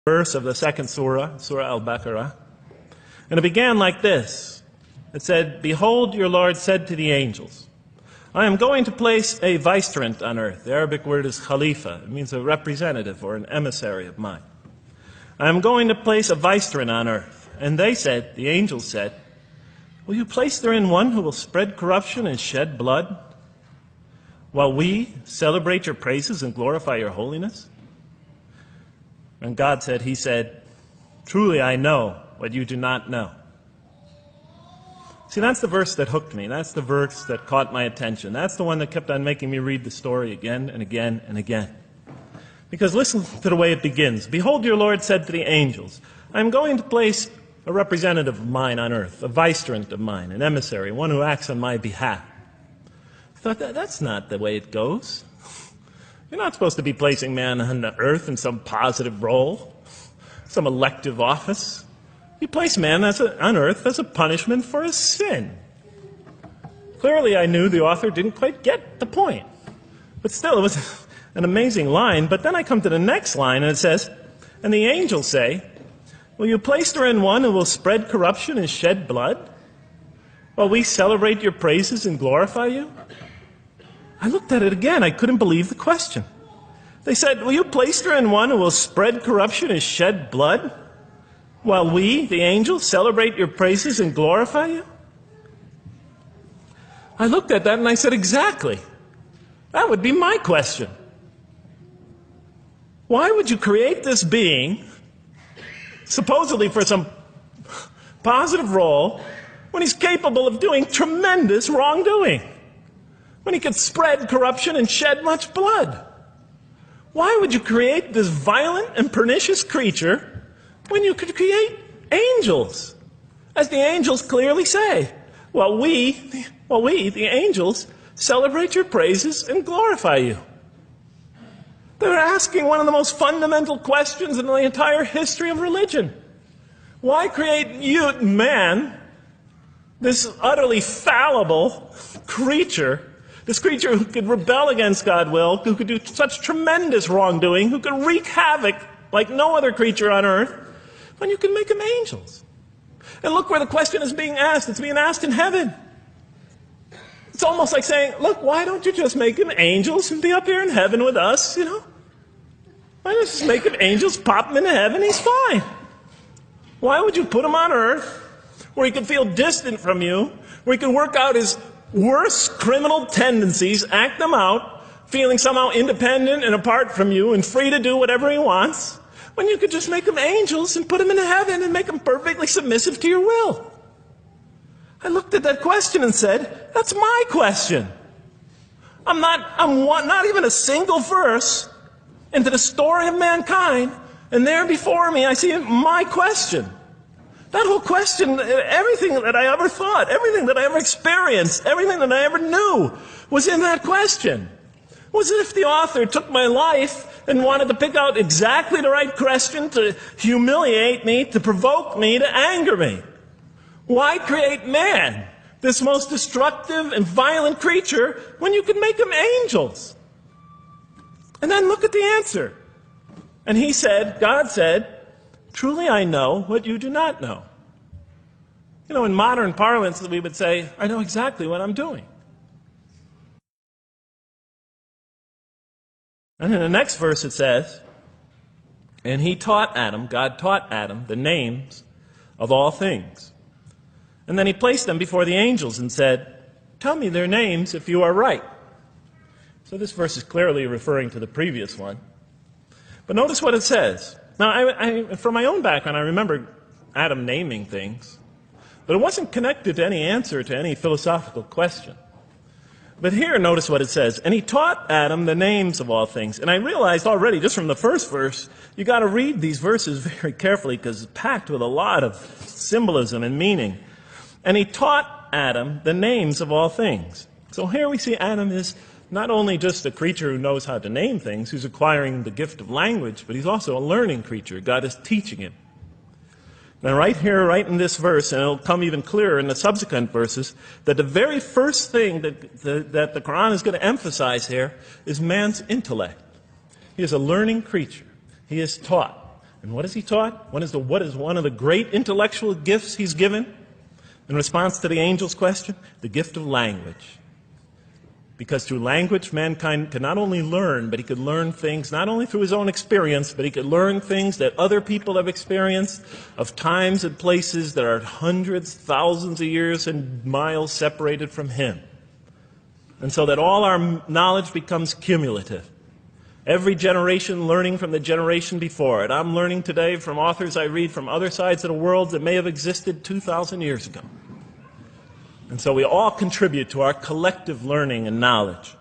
verse of the second surah, Surah Al-Baqarah. And it began like this. It said, "Behold, your Lord said to the angels, I am going to place a vicegerent on earth." The Arabic word is khalifa. It means a representative or an emissary of mine. "I am going to place a vicegerent on earth." And they said, the angels said, "Will you place therein one who will spread corruption and shed blood, while we celebrate your praises and glorify your holiness?" And God said, He said, "Truly I know what you do not know." See, that's the verse that hooked me. That's the verse that caught my attention. That's the one that kept on making me read the story again and again and again. Because listen to the way it begins. "Behold, your Lord said to the angels, I am going to place a representative of mine on earth, a vicegerent of mine, an emissary, one who acts on my behalf." I thought, that's not the way it goes. You're not supposed to be placing man on the earth in some positive role, some elective office. You place man on earth as a punishment for his sin. Clearly, I knew the author didn't quite get the point. But still, it was an amazing line. But then I come to the next line, and it says, "And the angels say, will you place therein one who will spread corruption and shed blood, while we celebrate your praises and glorify you?" I looked at it again. I couldn't believe the question. They said, "Will you place therein one who will spread corruption and shed blood, while we, the angels, celebrate your praises and glorify you?" I looked at that and I said, exactly. That would be my question. Why would you create this being, supposedly for some positive role, when he's capable of doing tremendous wrongdoing? When he could spread corruption and shed much blood? Why would you create this violent and pernicious creature when you could create angels? As the angels clearly say, well, we, the angels, celebrate your praises and glorify you. They're asking one of the most fundamental questions in the entire history of religion. Why create you, man, this utterly fallible creature, this creature who could rebel against God's will, who could do such tremendous wrongdoing, who could wreak havoc like no other creature on earth, when you can make them angels? And look where the question is being asked. It's being asked in heaven. It's almost like saying, look, why don't you just make them angels and be up here in heaven with us, you know? Why don't you just make them angels, pop them into heaven, he's fine. Why would you put him on earth where he could feel distant from you, where he can work out his worst criminal tendencies, act them out, feeling somehow independent and apart from you and free to do whatever he wants, when you could just make them angels and put them into heaven and make them perfectly submissive to your will? I looked at that question and said, that's my question. I'm not even a single verse into the story of mankind, and there before me I see my question. That whole question, everything that I ever thought, everything that I ever experienced, everything that I ever knew was in that question. It was as if the author took my life and wanted to pick out exactly the right question to humiliate me, to provoke me, to anger me. Why create man, this most destructive and violent creature, when you can make them angels? And then look at the answer. And he said, God said, "Truly I know what you do not know." You know, in modern parlance, we would say, I know exactly what I'm doing. And in the next verse it says, "And he taught Adam," God taught Adam, "the names of all things. And then he placed them before the angels and said, tell me their names if you are right." So this verse is clearly referring to the previous one. But notice what it says. Now, from my own background, I remember Adam naming things, but it wasn't connected to any answer to any philosophical question. But here, notice what it says. "And he taught Adam the names of all things." And I realized already, just from the first verse, you got to read these verses very carefully because it's packed with a lot of symbolism and meaning. And he taught Adam the names of all things. So here we see Adam is not only just a creature who knows how to name things, who's acquiring the gift of language, but he's also a learning creature. God is teaching him. Now right here, right in this verse, and it'll come even clearer in the subsequent verses, that the very first thing that the Quran is going to emphasize here is man's intellect. He is a learning creature. He is taught. And what has he taught? What is one of the great intellectual gifts he's given in response to the angel's question? The gift of language. Because through language, mankind can not only learn, but he could learn things not only through his own experience, but he could learn things that other people have experienced of times and places that are hundreds, thousands of years and miles separated from him. And so that all our knowledge becomes cumulative. Every generation learning from the generation before it. I'm learning today from authors I read from other sides of the world that may have existed 2,000 years ago. And so we all contribute to our collective learning and knowledge.